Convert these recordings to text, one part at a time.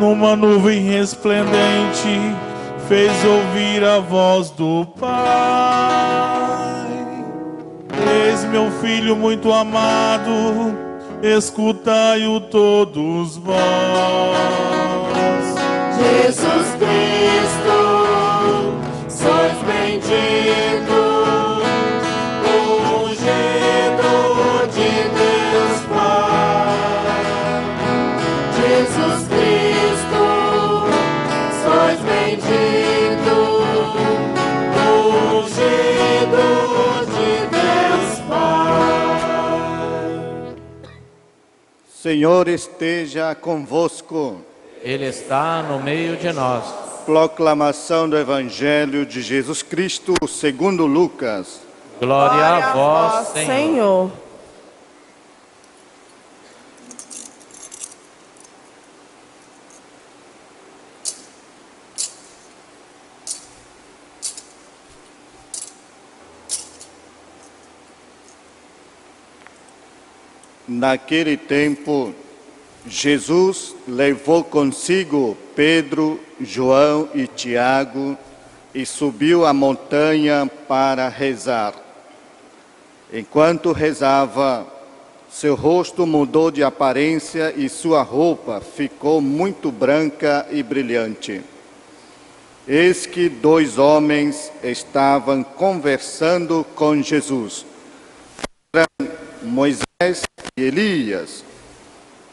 numa nuvem resplendente, fez ouvir a voz do Pai. Eis meu filho muito amado, escutai-o todos vós. Jesus Cristo, sois bendito, ungido de Deus Pai. Jesus Cristo, sois bendito, ungido de Deus Pai. Senhor esteja convosco. Ele está no meio de nós. Proclamação do Evangelho de Jesus Cristo segundo Lucas. Glória a vós, Senhor. Naquele tempo, Jesus levou consigo Pedro, João e Tiago e subiu a montanha para rezar. Enquanto rezava, seu rosto mudou de aparência e sua roupa ficou muito branca e brilhante. Eis que 2 homens estavam conversando com Jesus. Eram Moisés e Elias.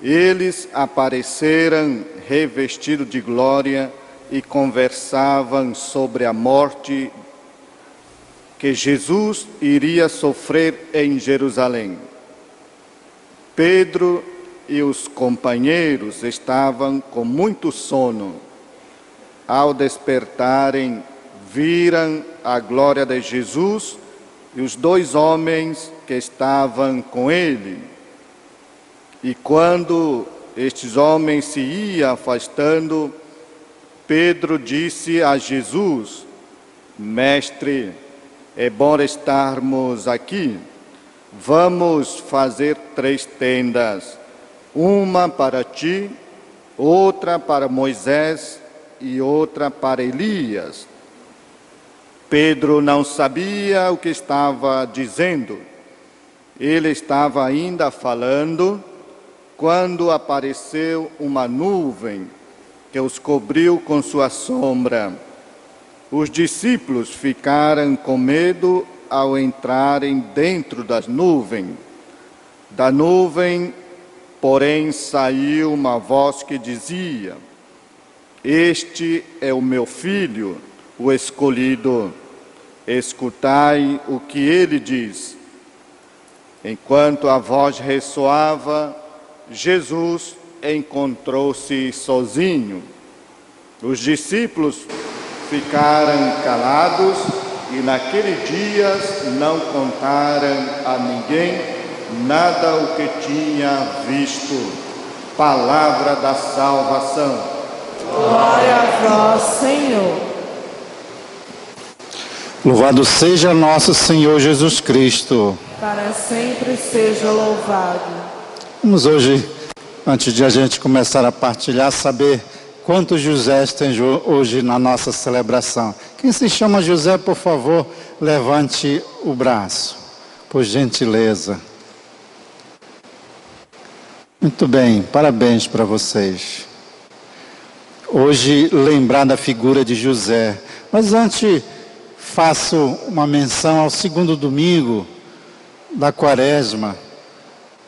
Eles apareceram revestidos de glória e conversavam sobre a morte que Jesus iria sofrer em Jerusalém. Pedro e os companheiros estavam com muito sono. Ao despertarem, viram a glória de Jesus e os 2 homens que estavam com ele. E quando estes homens se iam afastando, Pedro disse a Jesus: Mestre, é bom estarmos aqui. Vamos fazer 3 tendas, uma para ti, outra para Moisés e outra para Elias. Pedro não sabia o que estava dizendo. Ele estava ainda falando quando apareceu uma nuvem que os cobriu com sua sombra. Os discípulos ficaram com medo ao entrarem dentro das nuvens. Da nuvem, porém, saiu uma voz que dizia: Este é o meu filho, o escolhido. Escutai o que ele diz. Enquanto a voz ressoava, Jesus encontrou-se sozinho. Os discípulos ficaram calados e naquele dia não contaram a ninguém nada o que tinha visto. Palavra da salvação. Glória a vós, Senhor. Louvado seja nosso Senhor Jesus Cristo. Para sempre seja louvado. Vamos hoje, antes de a gente começar a partilhar, saber quantos Josés tem hoje na nossa celebração. Quem se chama José, por favor, levante o braço, por gentileza. Muito bem, parabéns para vocês. Hoje, lembrar da figura de José. Mas antes, faço uma menção ao segundo domingo da Quaresma.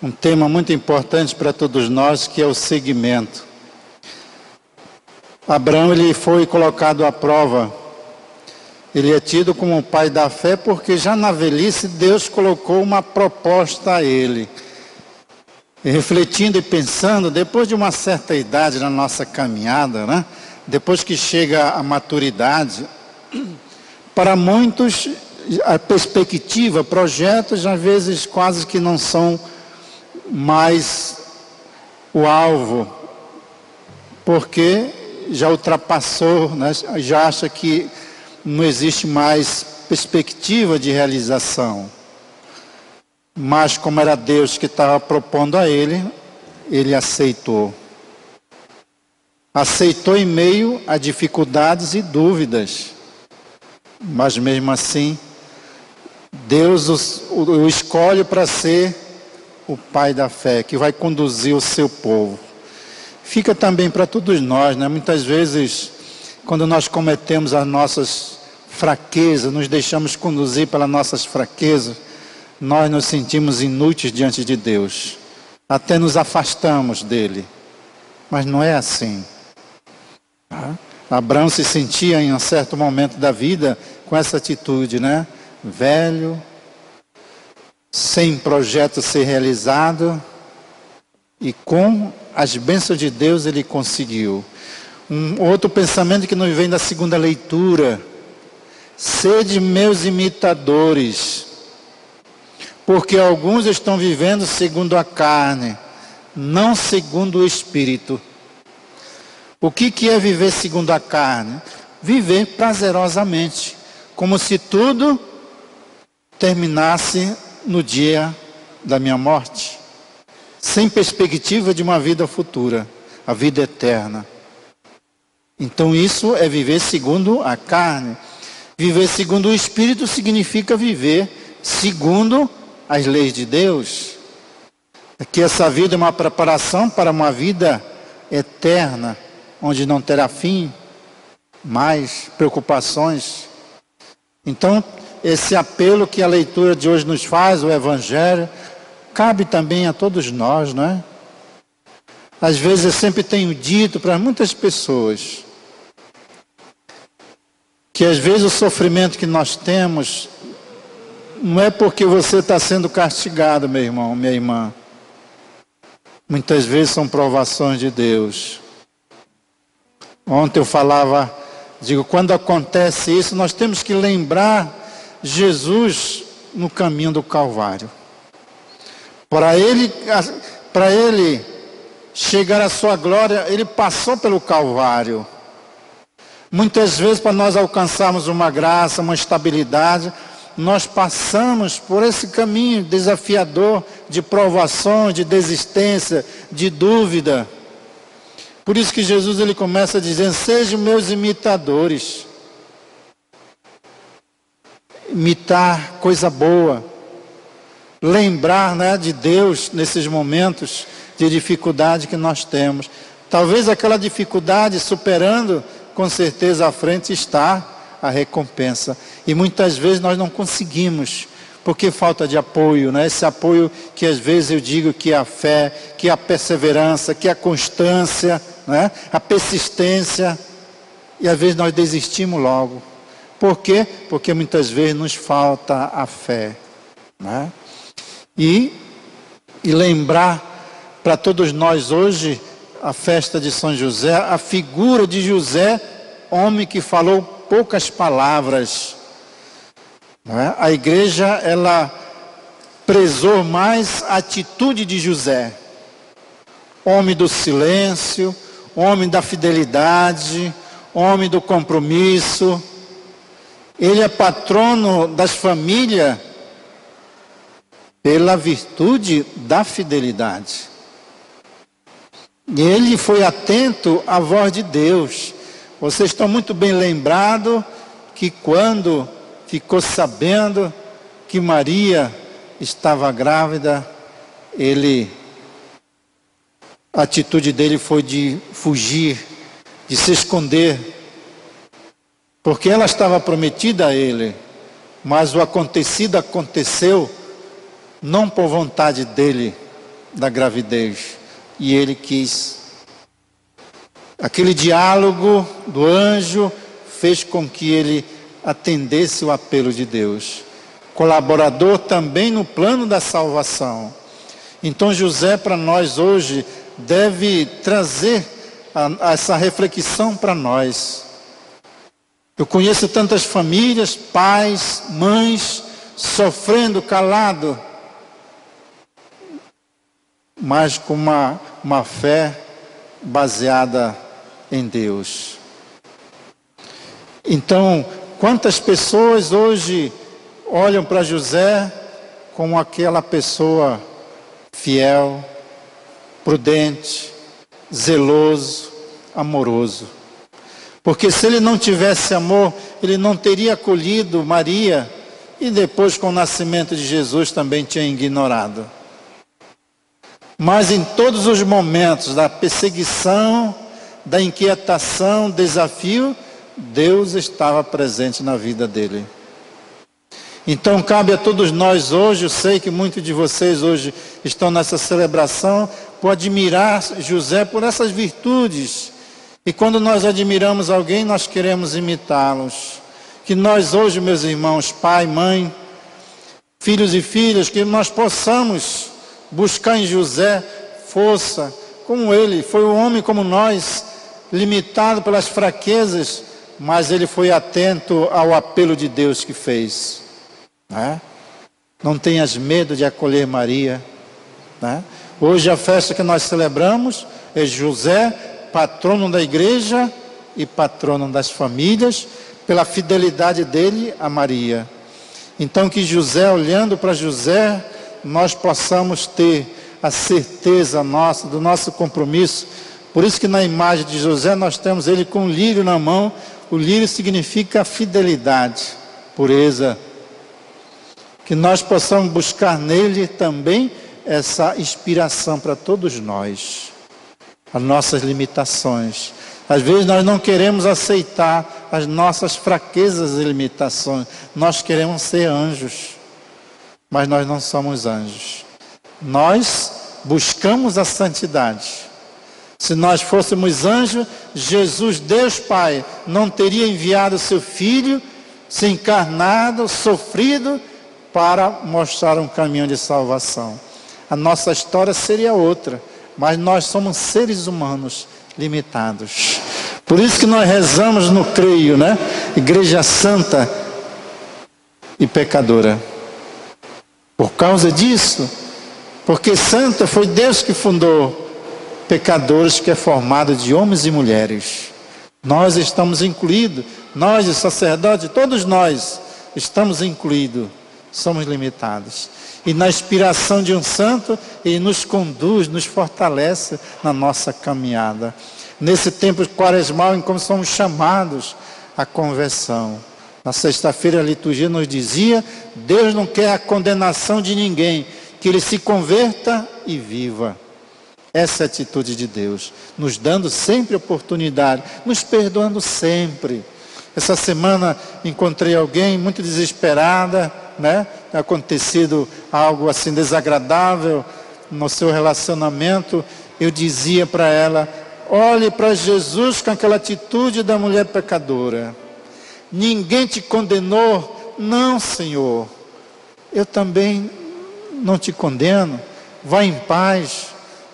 Um tema muito importante para todos nós, que é o seguimento. Abraão, ele foi colocado à prova. Ele é tido como o pai da fé porque já na velhice Deus colocou uma proposta a ele. E refletindo e pensando, depois de uma certa idade na nossa caminhada, né? Depois que chega a maturidade, para muitos a perspectiva, projetos, às vezes quase que não são mais o alvo, porque já ultrapassou, né? Já acha que não existe mais perspectiva de realização. Mas como era Deus que estava propondo a ele, ele aceitou. aceitou em meio a dificuldades e dúvidas. Mas mesmo assim, Deus o escolhe para ser o pai da fé, que vai conduzir o seu povo. Fica também para todos nós, né? Muitas vezes, quando nós cometemos as nossas fraquezas, nos deixamos conduzir pelas nossas fraquezas, nós nos sentimos inúteis diante de Deus. Até nos afastamos dele. Mas não é assim. Abraão se sentia em um certo momento da vida com essa atitude, né? Velho, sem projeto ser realizado, e com as bênçãos de Deus ele conseguiu. Um outro pensamento que nos vem da segunda leitura: sede meus imitadores, porque alguns estão vivendo segundo a carne, não segundo o Espírito. O que é viver segundo a carne? Viver prazerosamente, como se tudo terminasse no dia da minha morte, sem perspectiva de uma vida futura, a vida eterna. Então isso é viver segundo a carne. Viver segundo o Espírito significa viver segundo as leis de Deus. Que essa vida é uma preparação para uma vida eterna, onde não terá fim, mais preocupações. Então, esse apelo que a leitura de hoje nos faz, o Evangelho, cabe também a todos nós, não é? Às vezes eu sempre tenho dito para muitas pessoas que às vezes o sofrimento que nós temos não é porque você está sendo castigado, meu irmão, minha irmã. Muitas vezes são provações de Deus. Ontem eu falava, digo, quando acontece isso, nós temos que lembrar Jesus no caminho do Calvário. Para ele chegar à sua glória, ele passou pelo Calvário. Muitas vezes, para nós alcançarmos uma graça, uma estabilidade, nós passamos por esse caminho desafiador de provação, de desistência, de dúvida. Por isso que Jesus ele começa dizendo: sejam meus imitadores. Imitar coisa boa. Lembrar, né, de Deus nesses momentos de dificuldade que nós temos. Talvez aquela dificuldade superando, com certeza à frente está a recompensa. E muitas vezes nós não conseguimos, porque falta de apoio, né? Esse apoio que às vezes eu digo que é a fé, que é a perseverança, que é a constância, né? A persistência. E às vezes nós desistimos logo. Por quê? Porque muitas vezes nos falta a fé, né? E lembrar para todos nós hoje a festa de São José, a figura de José, homem que falou poucas palavras, não é? A igreja, ela prezou mais a atitude de José, homem do silêncio, homem da fidelidade, homem do compromisso. Ele é patrono das famílias pela virtude da fidelidade. E ele foi atento à voz de Deus. Vocês estão muito bem lembrados que quando ficou sabendo que Maria estava grávida, a atitude dele foi de fugir, de se esconder, porque ela estava prometida a ele, mas o acontecido aconteceu não por vontade dele, da gravidez, e ele quis. Aquele diálogo do anjo fez com que ele atendesse o apelo de Deus. Colaborador também no plano da salvação. Então José, para nós hoje, deve trazer essa reflexão para nós. Eu conheço tantas famílias, pais, mães, sofrendo calado, mas com uma fé baseada em Deus. Então, quantas pessoas hoje olham para José como aquela pessoa fiel, prudente, zeloso, amoroso. Porque se ele não tivesse amor, ele não teria acolhido Maria e depois, com o nascimento de Jesus, também tinha ignorado. Mas em todos os momentos da perseguição, da inquietação, desafio, Deus estava presente na vida dele. Então cabe a todos nós hoje, eu sei que muitos de vocês hoje estão nessa celebração, por admirar José por essas virtudes. E quando nós admiramos alguém, nós queremos imitá-los. Que nós hoje, meus irmãos, pai, mãe, filhos e filhas, que nós possamos buscar em José força, como ele, foi um homem como nós, limitado pelas fraquezas, mas ele foi atento ao apelo de Deus que fez. Não tenhas medo de acolher Maria. Hoje a festa que nós celebramos é José, patrono da igreja e patrono das famílias, pela fidelidade dele a Maria. Então que José, olhando para José, nós possamos ter a certeza nossa, do nosso compromisso. Por isso que na imagem de José nós temos ele com um lírio na mão. O lírio significa fidelidade, pureza. Que nós possamos buscar nele também essa inspiração para todos nós. As nossas limitações. Às vezes nós não queremos aceitar as nossas fraquezas e limitações. Nós queremos ser anjos. Mas nós não somos anjos. Nós buscamos a santidade. Se nós fôssemos anjos, Jesus, Deus Pai, não teria enviado seu Filho, se encarnado, sofrido, para mostrar um caminho de salvação. A nossa história seria outra, mas nós somos seres humanos limitados. Por isso que nós rezamos no creio, Igreja Santa e pecadora. Por causa disso, porque santa foi Deus que fundou, pecadores que é formado de homens e mulheres. Nós estamos incluídos, nós, os sacerdotes, todos nós estamos incluídos. Somos limitados. E na inspiração de um santo, ele nos conduz, nos fortalece na nossa caminhada. Nesse tempo quaresmal, em como somos chamados à conversão. Na sexta-feira a liturgia nos dizia, Deus não quer a condenação de ninguém, que ele se converta e viva. Essa é a atitude de Deus, nos dando sempre oportunidade, nos perdoando sempre. Essa semana encontrei alguém muito desesperada, acontecido algo assim desagradável no seu relacionamento. Eu dizia para ela, olhe para Jesus com aquela atitude da mulher pecadora. Ninguém te condenou? Não, Senhor. Eu também não te condeno. Vá em paz,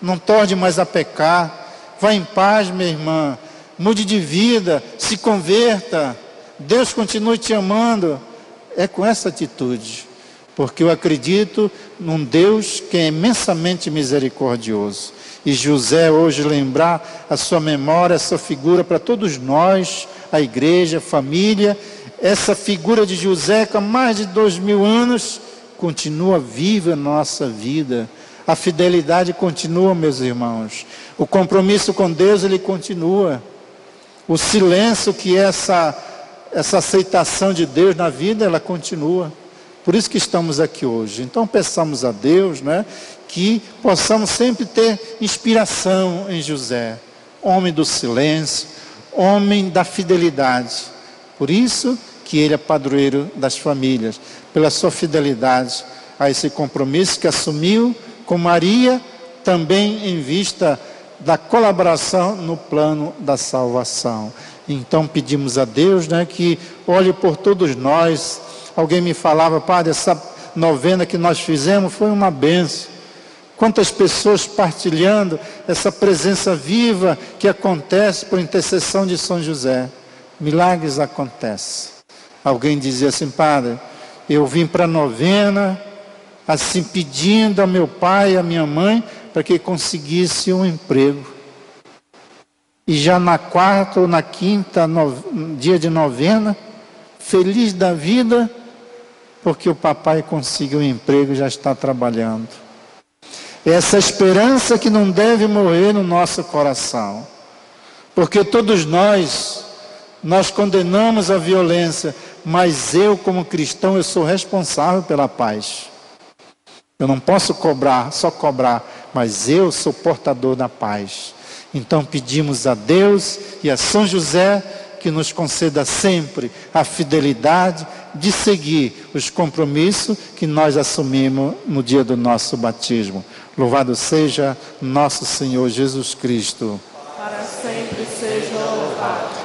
não torne mais a pecar. Vá em paz, minha irmã. Mude de vida, se converta. Deus continue te amando. É com essa atitude, porque eu acredito num Deus que é imensamente misericordioso. E José hoje lembrar a sua memória, essa figura para todos nós, a igreja, a família, essa figura de José que há mais de 2000 anos continua viva na nossa vida. A fidelidade continua, meus irmãos. O compromisso com Deus, ele continua. O silêncio que é essa aceitação de Deus na vida, ela continua. Por isso que estamos aqui hoje. Então peçamos a Deus, que possamos sempre ter inspiração em José. Homem do silêncio, homem da fidelidade. Por isso que ele é padroeiro das famílias. Pela sua fidelidade a esse compromisso que assumiu com Maria, também em vista da colaboração no plano da salvação. Então pedimos a Deus, que olhe por todos nós. Alguém me falava, padre, essa novena que nós fizemos foi uma bênção. Quantas pessoas partilhando essa presença viva que acontece por intercessão de São José. Milagres acontecem. Alguém dizia assim, padre, eu vim para a novena, assim pedindo ao meu pai e à minha mãe para que conseguisse um emprego. E já na quarta ou na quinta, dia de novena, feliz da vida, porque o papai conseguiu um emprego e já está trabalhando. Essa esperança que não deve morrer no nosso coração. Porque todos nós condenamos a violência, mas eu, como cristão, eu sou responsável pela paz. Eu não posso só cobrar, mas eu sou portador da paz. Então pedimos a Deus e a São José que nos conceda sempre a fidelidade de seguir os compromissos que nós assumimos no dia do nosso batismo. Louvado seja nosso Senhor Jesus Cristo. Para sempre seja louvado.